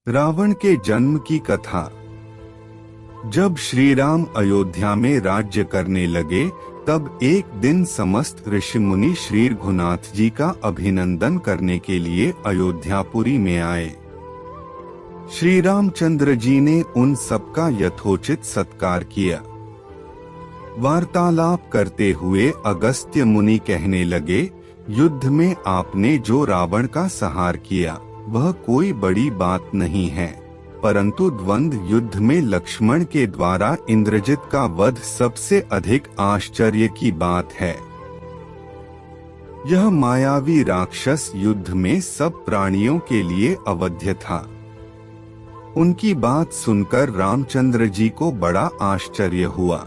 रावण के जन्म की कथा। जब श्री राम अयोध्या में राज्य करने लगे, तब एक दिन समस्त ऋषि मुनि श्री रघुनाथ जी का अभिनंदन करने के लिए अयोध्यापुरी में आए। श्री रामचंद्र जी ने उन सबका यथोचित सत्कार किया। वार्तालाप करते हुए अगस्त्य मुनि कहने लगे, युद्ध में आपने जो रावण का संहार किया वह कोई बड़ी बात नहीं है, परंतु द्वंद्व युद्ध में लक्ष्मण के द्वारा इंद्रजित का वध सबसे अधिक आश्चर्य की बात है। यह मायावी राक्षस युद्ध में सब प्राणियों के लिए अवध्य था। उनकी बात सुनकर रामचंद्र जी को बड़ा आश्चर्य हुआ।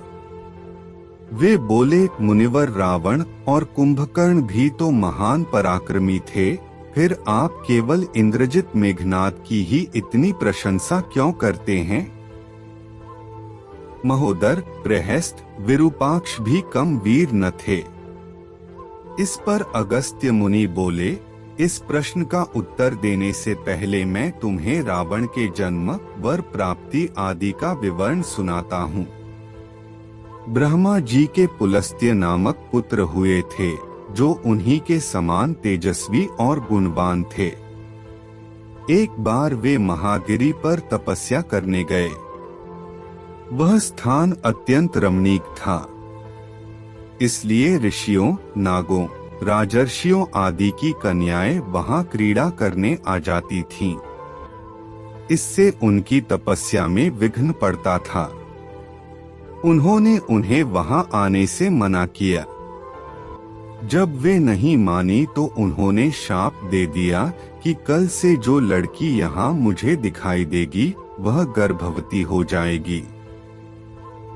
वे बोले, मुनिवर रावण और कुंभकर्ण भी तो महान पराक्रमी थे, फिर आप केवल इंद्रजित मेघनाद की ही इतनी प्रशंसा क्यों करते हैं? महोदर, प्रहस्त, विरूपाक्ष भी कम वीर न थे। इस पर अगस्त्य मुनि बोले, इस प्रश्न का उत्तर देने से पहले मैं तुम्हें रावण के जन्म, वर प्राप्ति आदि का विवरण सुनाता हूँ। ब्रह्मा जी के पुलस्त्य नामक पुत्र हुए थे, जो उन्हीं के समान तेजस्वी और गुणवान थे। एक बार वे महागिरी पर तपस्या करने गए। वह स्थान अत्यंत रमणीक था, इसलिए ऋषियों, नागों, राजर्षियों आदि की कन्याएं वहां क्रीड़ा करने आ जाती थीं। इससे उनकी तपस्या में विघ्न पड़ता था। उन्होंने उन्हें वहां आने से मना किया। जब वे नहीं मानी तो उन्होंने शाप दे दिया कि कल से जो लड़की यहाँ मुझे दिखाई देगी वह गर्भवती हो जाएगी।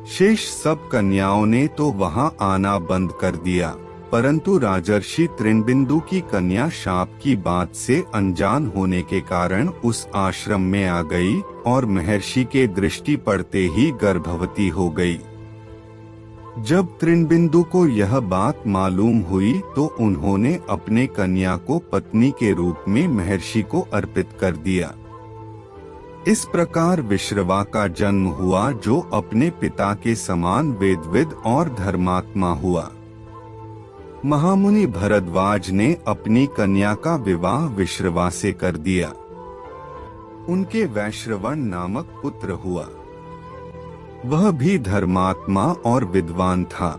शेष सब कन्याओं ने तो वहां आना बंद कर दिया, परंतु राजर्षि तृणबिंदु की कन्या शाप की बात से अनजान होने के कारण उस आश्रम में आ गई और महर्षि के दृष्टि पड़ते ही गर्भवती हो गई। जब तृणबिंदु को यह बात मालूम हुई तो उन्होंने अपने कन्या को पत्नी के रूप में महर्षि को अर्पित कर दिया। इस प्रकार विश्रवा का जन्म हुआ, जो अपने पिता के समान वेदविद और धर्मात्मा हुआ। महामुनि भरद्वाज ने अपनी कन्या का विवाह विश्रवा से कर दिया। उनके वैश्रवण नामक पुत्र हुआ। वह भी धर्मात्मा और विद्वान था।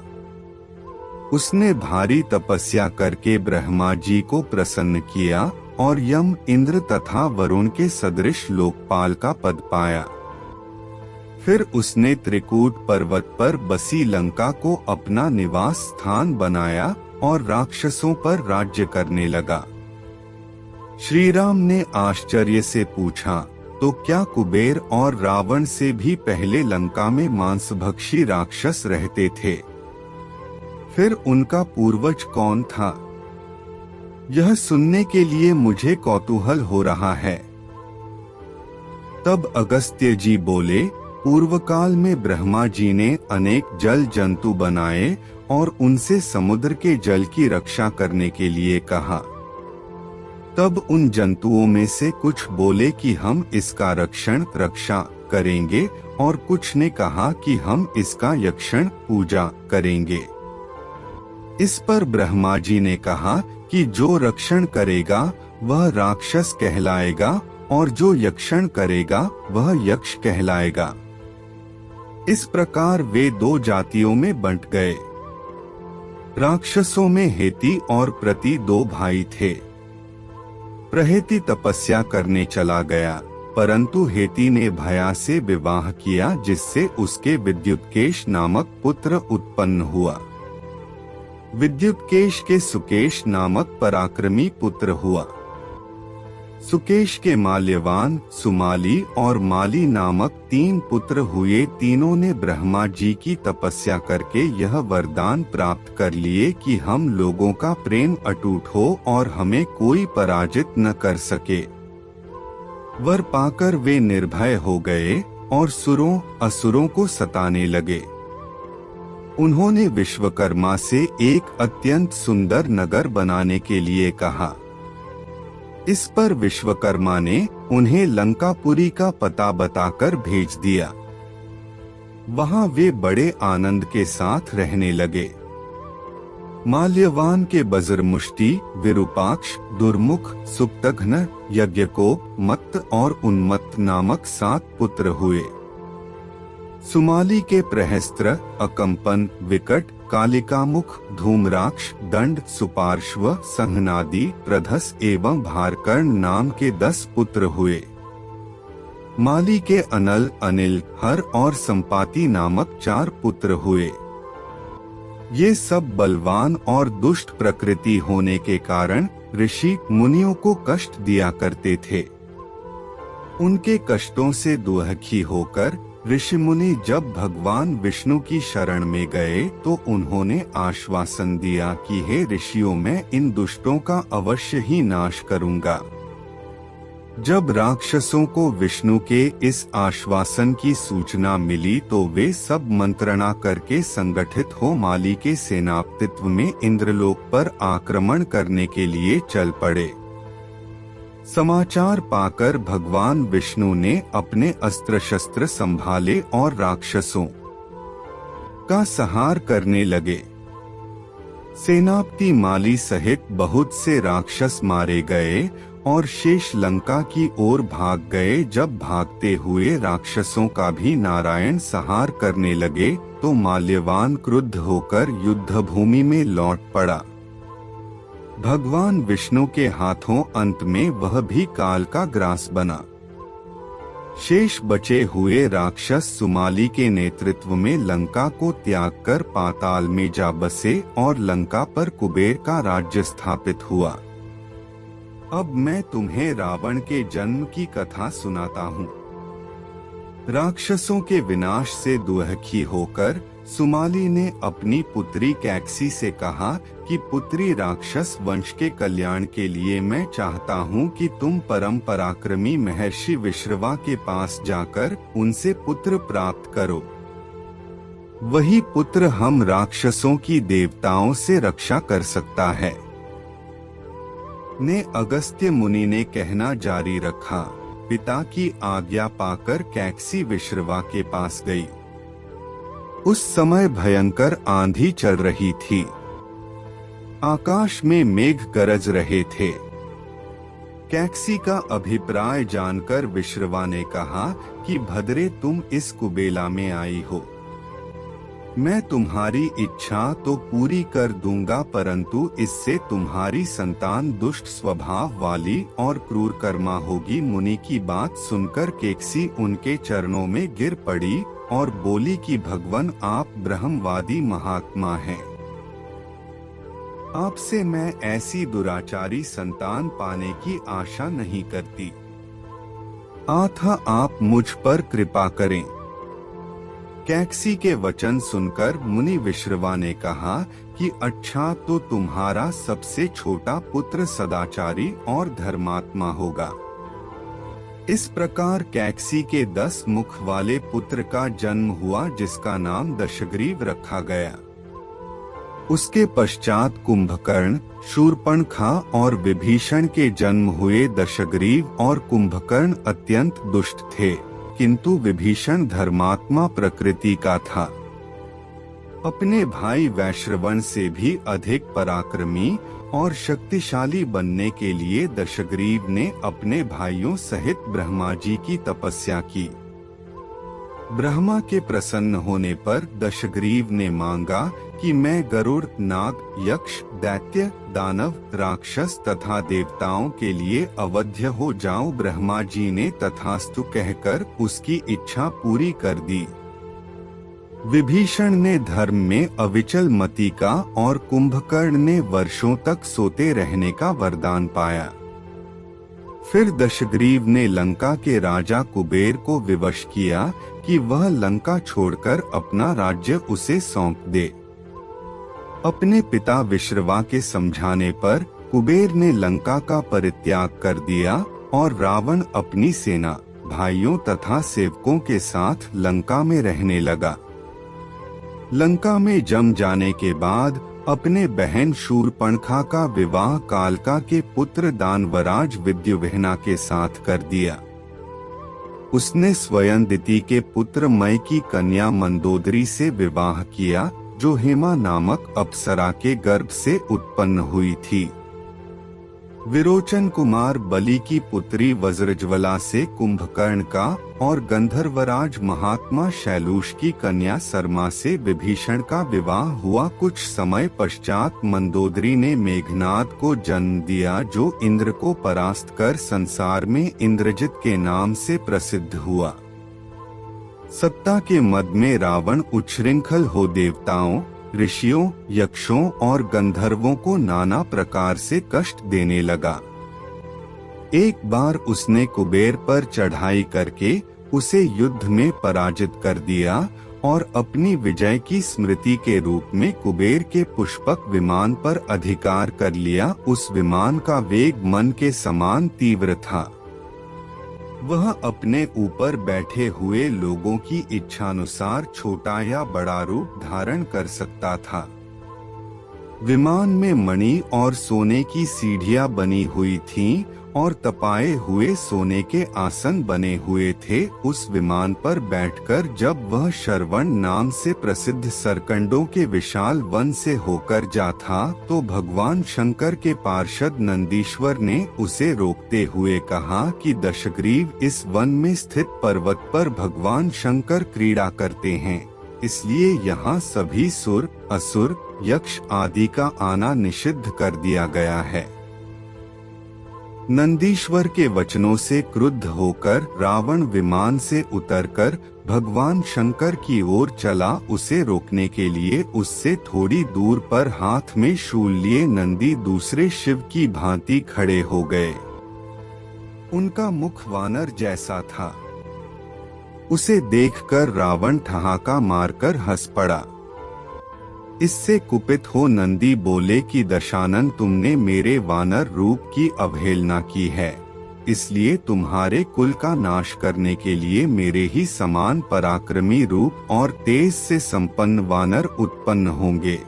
उसने भारी तपस्या करके ब्रह्मा जी को प्रसन्न किया और यम, इंद्र तथा वरुण के सदृश लोकपाल का पद पाया। फिर उसने त्रिकूट पर्वत पर बसी लंका को अपना निवास स्थान बनाया और राक्षसों पर राज्य करने लगा। श्री राम ने आश्चर्य से पूछा, तो क्या कुबेर और रावण से भी पहले लंका में मांसभक्षी राक्षस रहते थे? फिर उनका पूर्वज कौन था? यह सुनने के लिए मुझे कौतूहल हो रहा है। तब अगस्त्य जी बोले, पूर्व काल में ब्रह्मा जी ने अनेक जल जंतु बनाए और उनसे समुद्र के जल की रक्षा करने के लिए कहा। तब उन जंतुओं में से कुछ बोले कि हम इसका रक्षा करेंगे और कुछ ने कहा कि हम इसका यक्षण पूजा करेंगे। इस पर ब्रह्मा जी ने कहा कि जो रक्षण करेगा वह राक्षस कहलाएगा और जो यक्षण करेगा वह यक्ष कहलाएगा। इस प्रकार वे दो जातियों में बंट गए। राक्षसों में हेति और प्रति दो भाई थे। प्रहेति तपस्या करने चला गया, परंतु हेति ने भया से विवाह किया, जिससे उसके विद्युत्केश नामक पुत्र उत्पन्न हुआ। विद्युत्केश के सुकेश नामक पराक्रमी पुत्र हुआ। सुकेश के माल्यवान, सुमाली और माली नामक तीन पुत्र हुए। तीनों ने ब्रह्मा जी की तपस्या करके यह वरदान प्राप्त कर लिए कि हम लोगों का प्रेम अटूट हो और हमें कोई पराजित न कर सके। वर पाकर वे निर्भय हो गए और सुरों, असुरों को सताने लगे। उन्होंने विश्वकर्मा से एक अत्यंत सुंदर नगर बनाने के लिए कहा। इस पर विश्वकर्मा ने उन्हें लंकापुरी का पता बताकर भेज दिया। वहां वे बड़े आनंद के साथ रहने लगे। माल्यवान के बज्रमुष्टि, विरूपाक्ष, दुर्मुख, सुप्तघ्न, यज्ञकोप, मत्त और उन्मत्त नामक 7 पुत्र हुए। सुमाली के प्रहस्त्र, अकंपन, विकट, कालिकामुख, धूम्राक्ष, दंड, सुपार्श्व, संघनादी, प्रधस एवं भारकर्ण नाम के 10 पुत्र हुए। माली के अनल, अनिल, हर और संपाति नामक 4 पुत्र हुए। ये सब बलवान और दुष्ट प्रकृति होने के कारण ऋषि मुनियों को कष्ट दिया करते थे। उनके कष्टों से दुखी होकर ऋषि मुनि जब भगवान विष्णु की शरण में गए तो उन्होंने आश्वासन दिया कि हे ऋषियों, मैं इन दुष्टों का अवश्य ही नाश करूंगा। जब राक्षसों को विष्णु के इस आश्वासन की सूचना मिली तो वे सब मंत्रणा करके संगठित हो माली के सेनापतित्व में इंद्रलोक पर आक्रमण करने के लिए चल पड़े। समाचार पाकर भगवान विष्णु ने अपने अस्त्र शस्त्र संभाले और राक्षसों का संहार करने लगे। सेनापति माली सहित बहुत से राक्षस मारे गए और शेष लंका की ओर भाग गए। जब भागते हुए राक्षसों का भी नारायण संहार करने लगे तो माल्यवान क्रुद्ध होकर युद्ध भूमि में लौट पड़ा। भगवान विष्णु के हाथों अंत में वह भी काल का ग्रास बना। शेष बचे हुए राक्षस सुमाली के नेतृत्व में लंका को त्याग कर पाताल में जा बसे और लंका पर कुबेर का राज्य स्थापित हुआ। अब मैं तुम्हें रावण के जन्म की कथा सुनाता हूँ। राक्षसों के विनाश से दुखी होकर सुमाली ने अपनी पुत्री कैकसी से कहा कि पुत्री, राक्षस वंश के कल्याण के लिए मैं चाहता हूँ कि तुम परम पराक्रमी महर्षि विश्रवा के पास जाकर उनसे पुत्र प्राप्त करो। वही पुत्र हम राक्षसों की देवताओं से रक्षा कर सकता है। ने अगस्त्य मुनि ने कहना जारी रखा। पिता की आज्ञा पाकर कैकसी विश्रवा के पास गई। उस समय भयंकर आंधी चल रही थी। आकाश में मेघ गरज रहे थे। कैकसी का अभिप्राय जानकर विश्रवा ने कहा कि भद्रे, तुम इस कुबेला में आई हो। मैं तुम्हारी इच्छा तो पूरी कर दूंगा, परंतु इससे तुम्हारी संतान दुष्ट स्वभाव वाली और क्रूर कर्मा होगी। मुनि की बात सुनकर कैकसी उनके चरणों में गिर पड़ी और बोली कि भगवान, आप ब्रह्मवादी महात्मा हैं। आपसे मैं ऐसी दुराचारी संतान पाने की आशा नहीं करती। अतः आप मुझ पर कृपा करें। कैकसी के वचन सुनकर मुनि विश्रवा ने कहा कि अच्छा, तो तुम्हारा सबसे छोटा पुत्र सदाचारी और धर्मात्मा होगा। इस प्रकार कैकसी के 10 मुख वाले पुत्र का जन्म हुआ, जिसका नाम दशग्रीव रखा गया। उसके पश्चात कुंभकर्ण, शूर्पणखा और विभीषण के जन्म हुए। दशग्रीव और कुंभकर्ण अत्यंत दुष्ट थे, किंतु विभीषण धर्मात्मा प्रकृति का था। अपने भाई वैश्रवण से भी अधिक पराक्रमी और शक्तिशाली बनने के लिए दशग्रीव ने अपने भाइयों सहित ब्रह्मा जी की तपस्या की। ब्रह्मा के प्रसन्न होने पर दशग्रीव ने मांगा कि मैं गरुड़, नाग, यक्ष, दैत्य, दानव, राक्षस तथा देवताओं के लिए अवध्य हो जाऊं। ब्रह्मा जी ने तथास्तु कहकर उसकी इच्छा पूरी कर दी। विभीषण ने धर्म में अविचल मति का और कुंभकर्ण ने वर्षों तक सोते रहने का वरदान पाया। फिर दशग्रीव ने लंका के राजा कुबेर को विवश किया कि वह लंका छोड़कर अपना राज्य उसे सौंप दे। अपने पिता विश्रवा के समझाने पर कुबेर ने लंका का परित्याग कर दिया और रावण अपनी सेना, भाइयों तथा सेवकों के साथ लंका में रहने लगा। लंका में जम जाने के बाद अपने बहन शूर्पणखा का विवाह कालका के पुत्र दानवराज विद्युविहना के साथ कर दिया। उसने स्वयं दिति के पुत्र मय की कन्या मंदोदरी से विवाह किया, जो हेमा नामक अप्सरा के गर्भ से उत्पन्न हुई थी। विरोचन कुमार बलि की पुत्री वज्रज्वला से कुंभकर्ण का और गंधर्वराज महात्मा शैलूष की कन्या सरमा से विभीषण का विवाह हुआ। कुछ समय पश्चात मंदोदरी ने मेघनाद को जन्म दिया, जो इंद्र को परास्त कर संसार में इंद्रजित के नाम से प्रसिद्ध हुआ। सत्ता के मद में रावण उच्छृंखल हो देवताओं, ऋषियों, यक्षों और गंधर्वों को नाना प्रकार से कष्ट देने लगा। एक बार उसने कुबेर पर चढ़ाई करके उसे युद्ध में पराजित कर दिया और अपनी विजय की स्मृति के रूप में कुबेर के पुष्पक विमान पर अधिकार कर लिया। उस विमान का वेग मन के समान तीव्र था। वह अपने ऊपर बैठे हुए लोगों की इच्छानुसार छोटा या बड़ा रूप धारण कर सकता था। विमान में मणि और सोने की सीढ़ियां बनी हुई थीं और तपाए हुए सोने के आसन बने हुए थे। उस विमान पर बैठकर जब वह शरवण नाम से प्रसिद्ध सरकंडों के विशाल वन से होकर जा था, तो भगवान शंकर के पार्षद नंदीश्वर ने उसे रोकते हुए कहा कि दशग्रीव, इस वन में स्थित पर्वत पर भगवान शंकर क्रीड़ा करते हैं, इसलिए यहाँ सभी सुर, असुर, यक्ष आदि का आना निषिद्ध कर दिया गया है। नंदीश्वर के वचनों से क्रुद्ध होकर रावण विमान से उतरकर भगवान शंकर की ओर चला। उसे रोकने के लिए उससे थोड़ी दूर पर हाथ में शूल लिए नंदी दूसरे शिव की भांति खड़े हो गए। उनका मुख वानर जैसा था। उसे देखकर रावण ठहाका मारकर हंस पड़ा। इससे कुपित हो नंदी बोले कि दशानन, तुमने मेरे वानर रूप की अवहेलना की है, इसलिए तुम्हारे कुल का नाश करने के लिए मेरे ही समान पराक्रमी रूप और तेज से संपन्न वानर उत्पन्न होंगे।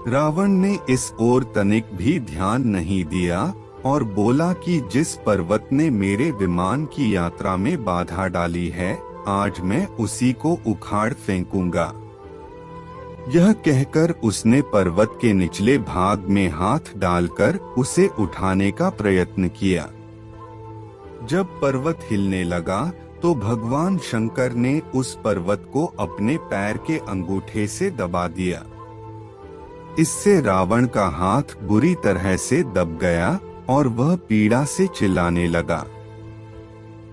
रावण ने इस ओर तनिक भी ध्यान नहीं दिया और बोला कि जिस पर्वत ने मेरे विमान की यात्रा में बाधा डाली है, आज मैं उसी को उखाड़ फेंकूंगा। यह कहकर उसने पर्वत के निचले भाग में हाथ डालकर उसे उठाने का प्रयत्न किया। जब पर्वत हिलने लगा तो भगवान शंकर ने उस पर्वत को अपने पैर के अंगूठे से दबा दिया। इससे रावण का हाथ बुरी तरह से दब गया और वह पीड़ा से चिल्लाने लगा।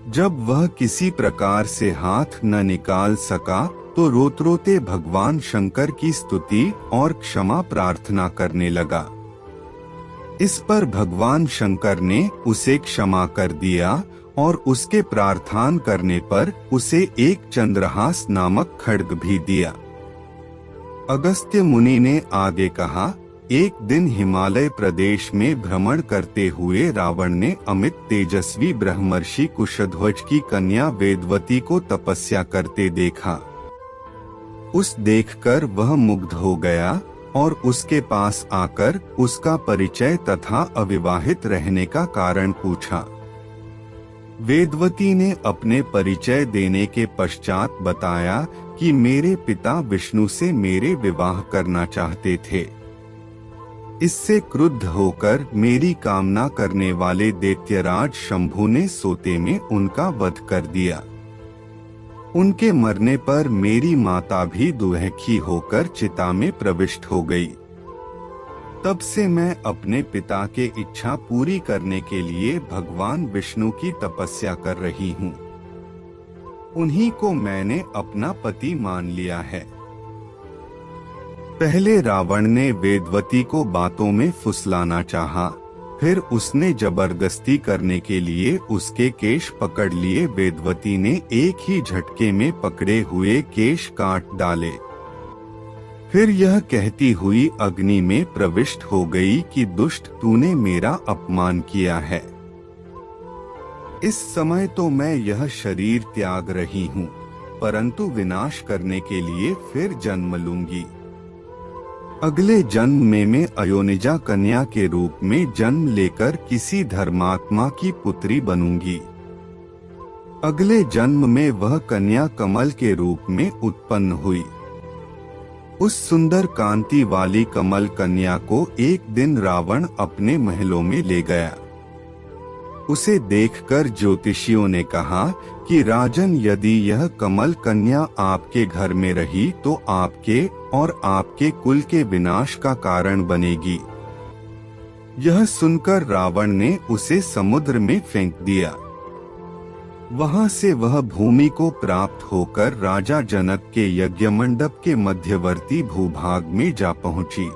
जब वह किसी प्रकार से हाथ न निकाल सका तो रोते रोते भगवान शंकर की स्तुति और क्षमा प्रार्थना करने लगा। इस पर भगवान शंकर ने उसे क्षमा कर दिया और उसके प्रार्थना करने पर उसे एक चंद्रहास नामक खड्ग भी दिया। अगस्त्य मुनि ने आगे कहा, एक दिन हिमालय प्रदेश में भ्रमण करते हुए रावण ने अमित तेजस्वी ब्रह्मर्षि कुशध्वज की कन्या वेदवती को तपस्या करते देखा। उस देखकर वह मुग्ध हो गया और उसके पास आकर उसका परिचय तथा अविवाहित रहने का कारण पूछा। वेदवती ने अपने परिचय देने के पश्चात बताया कि मेरे पिता विष्णु से मेरे विवाह करना चाहते थे। इससे क्रुद्ध होकर मेरी कामना करने वाले दैत्यराज शंभु ने सोते में उनका वध कर दिया। उनके मरने पर मेरी माता भी दुखी होकर चिता में प्रविष्ट हो गई। तब से मैं अपने पिता के इच्छा पूरी करने के लिए भगवान विष्णु की तपस्या कर रही हूँ। उन्हीं को मैंने अपना पति मान लिया है। पहले रावण ने वेदवती को बातों में फुसलाना चाहा, फिर उसने जबरदस्ती करने के लिए उसके केश पकड़ लिए। वेदवती ने एक ही झटके में पकड़े हुए केश काट डाले। फिर यह कहती हुई अग्नि में प्रविष्ट हो गई कि दुष्ट, तूने मेरा अपमान किया है। इस समय तो मैं यह शरीर त्याग रही हूँ, परंतु विनाश करने के लिए फिर जन्म लूंगी। अगले जन्म में मैं अयोनिजा कन्या के रूप में जन्म लेकर किसी धर्मात्मा की पुत्री बनूंगी। अगले जन्म में वह कन्या कमल के रूप में उत्पन्न हुई। उस सुंदर कांति वाली कमल कन्या को एक दिन रावण अपने महलों में ले गया। उसे देखकर ज्योतिषियों ने कहा कि राजन, यदि यह कमल कन्या आपके घर में रही तो आपके और आपके कुल के विनाश का कारण बनेगी। यह सुनकर रावण ने उसे समुद्र में फेंक दिया। वहां से वह भूमि को प्राप्त होकर राजा जनक के यज्ञ मंडप के मध्यवर्ती भूभाग में जा पहुंची।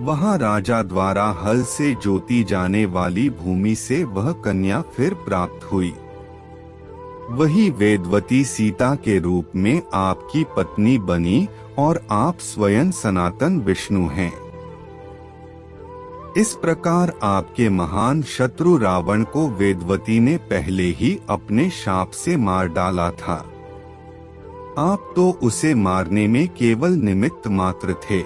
वहां राजा द्वारा हल से जोती जाने वाली भूमि से वह कन्या फिर प्राप्त हुई। वही वेदवती सीता के रूप में आपकी पत्नी बनी और आप स्वयं सनातन विष्णु हैं। इस प्रकार आपके महान शत्रु रावण को वेदवती ने पहले ही अपने शाप से मार डाला था। आप तो उसे मारने में केवल निमित्त मात्र थे।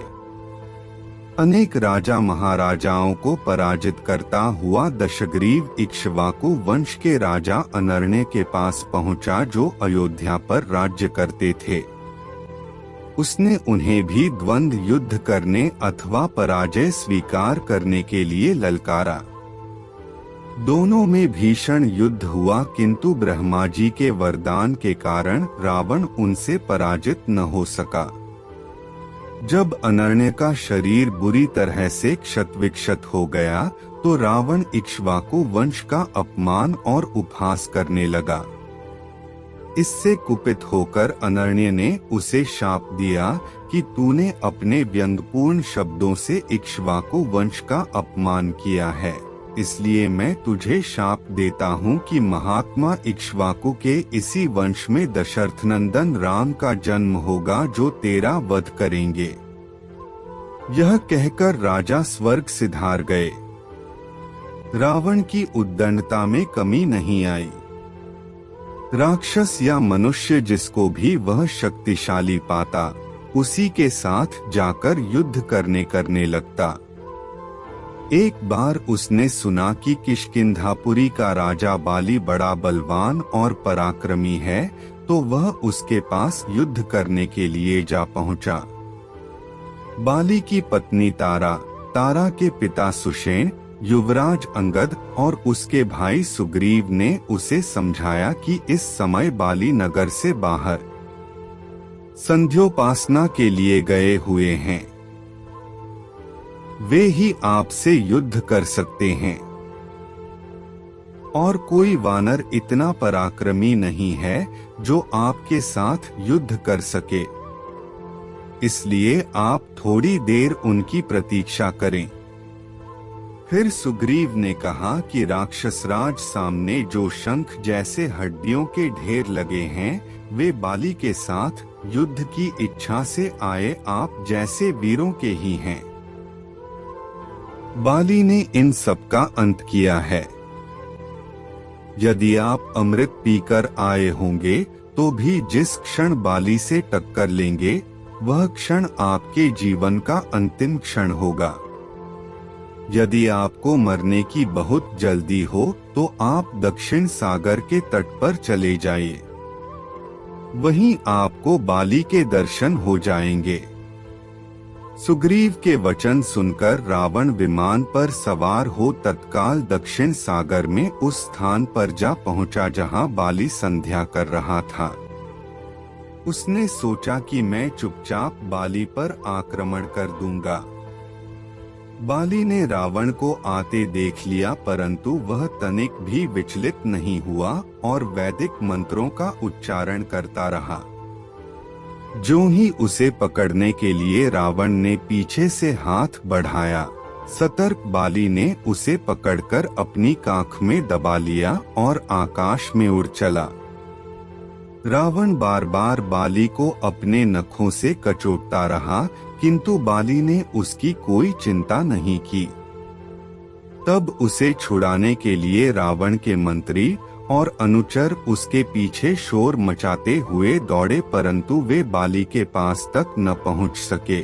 अनेक राजा महाराजाओं को पराजित करता हुआ दशग्रीव इक्ष्वाकु वंश के राजा अनर्ण्य के पास पहुंचा, जो अयोध्या पर राज्य करते थे। उसने उन्हें भी द्वंद्व युद्ध करने अथवा पराजय स्वीकार करने के लिए ललकारा। दोनों में भीषण युद्ध हुआ, किंतु ब्रह्मा जी के वरदान के कारण रावण उनसे पराजित न हो सका। जब अनर्ण्य का शरीर बुरी तरह से क्षत विक्षत हो गया तो रावण इक्ष्वाकु वंश का अपमान और उपहास करने लगा। इससे कुपित होकर अनर्ण्य ने उसे शाप दिया कि तूने अपने व्यंग्यपूर्ण शब्दों से इक्ष्वाकु वंश का अपमान किया है, इसलिए मैं तुझे शाप देता हूँ कि महात्मा इक्ष्वाकु के इसी वंश में दशरथ नंदन राम का जन्म होगा, जो तेरा वध करेंगे। यह कहकर राजा स्वर्ग सिधार गए। रावण की उद्दंडता में कमी नहीं आई। राक्षस या मनुष्य जिसको भी वह शक्तिशाली पाता, उसी के साथ जाकर युद्ध करने लगता। एक बार उसने सुना कि किष्किंधापुरी का राजा बाली बड़ा बलवान और पराक्रमी है, तो वह उसके पास युद्ध करने के लिए जा पहुंचा। बाली की पत्नी तारा के पिता सुषेण, युवराज अंगद और उसके भाई सुग्रीव ने उसे समझाया कि इस समय बाली नगर से बाहर संध्योपासना के लिए गए हुए हैं। वे ही आपसे युद्ध कर सकते हैं और कोई वानर इतना पराक्रमी नहीं है जो आपके साथ युद्ध कर सके। इसलिए आप थोड़ी देर उनकी प्रतीक्षा करें। फिर सुग्रीव ने कहा कि राक्षसराज सामने जो शंख जैसे हड्डियों के ढेर लगे हैं, वे बाली के साथ युद्ध की इच्छा से आए आप जैसे वीरों के ही हैं। बाली ने इन सब का अंत किया है। यदि आप अमृत पीकर आए होंगे तो भी जिस क्षण बाली से टक्कर लेंगे, वह क्षण आपके जीवन का अंतिम क्षण होगा। यदि आपको मरने की बहुत जल्दी हो तो आप दक्षिण सागर के तट पर चले जाइए, वहीं आपको बाली के दर्शन हो जाएंगे। सुग्रीव के वचन सुनकर रावण विमान पर सवार हो तत्काल दक्षिण सागर में उस स्थान पर जा पहुंचा जहां बाली संध्या कर रहा था। उसने सोचा कि मैं चुपचाप बाली पर आक्रमण कर दूंगा। बाली ने रावण को आते देख लिया, परंतु वह तनिक भी विचलित नहीं हुआ और वैदिक मंत्रों का उच्चारण करता रहा। जो ही उसे पकड़ने के लिए रावण ने पीछे से हाथ बढ़ाया, सतर्क बाली ने उसे पकड़कर अपनी काख में दबा लिया और आकाश में उड़ चला। रावण बार बार बाली को अपने नखों से कचोटता रहा, किंतु बाली ने उसकी कोई चिंता नहीं की। तब उसे छुड़ाने के लिए रावण के मंत्री और अनुचर उसके पीछे शोर मचाते हुए दौड़े, परंतु वे बाली के पास तक न पहुंच सके।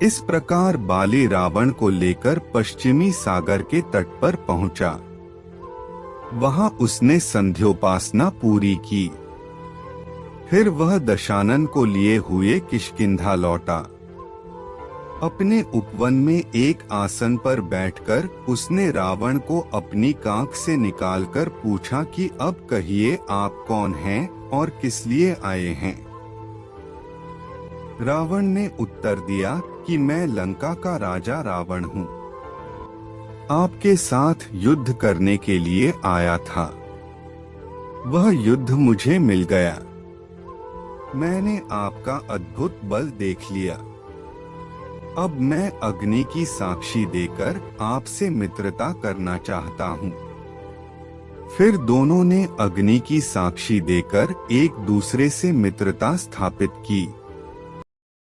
इस प्रकार बाली रावण को लेकर पश्चिमी सागर के तट पर पहुंचा। वहां उसने संध्योपासना पूरी की। फिर वह दशानन को लिए हुए किष्किंधा लौटा। अपने उपवन में एक आसन पर बैठकर उसने रावण को अपनी कांख से निकालकर पूछा कि अब कहिए आप कौन हैं और किस लिए आए हैं। रावण ने उत्तर दिया कि मैं लंका का राजा रावण हूँ, आपके साथ युद्ध करने के लिए आया था। वह युद्ध मुझे मिल गया। मैंने आपका अद्भुत बल देख लिया। अब मैं अग्नि की साक्षी देकर आपसे मित्रता करना चाहता हूँ। फिर दोनों ने अग्नि की साक्षी देकर एक दूसरे से मित्रता स्थापित की।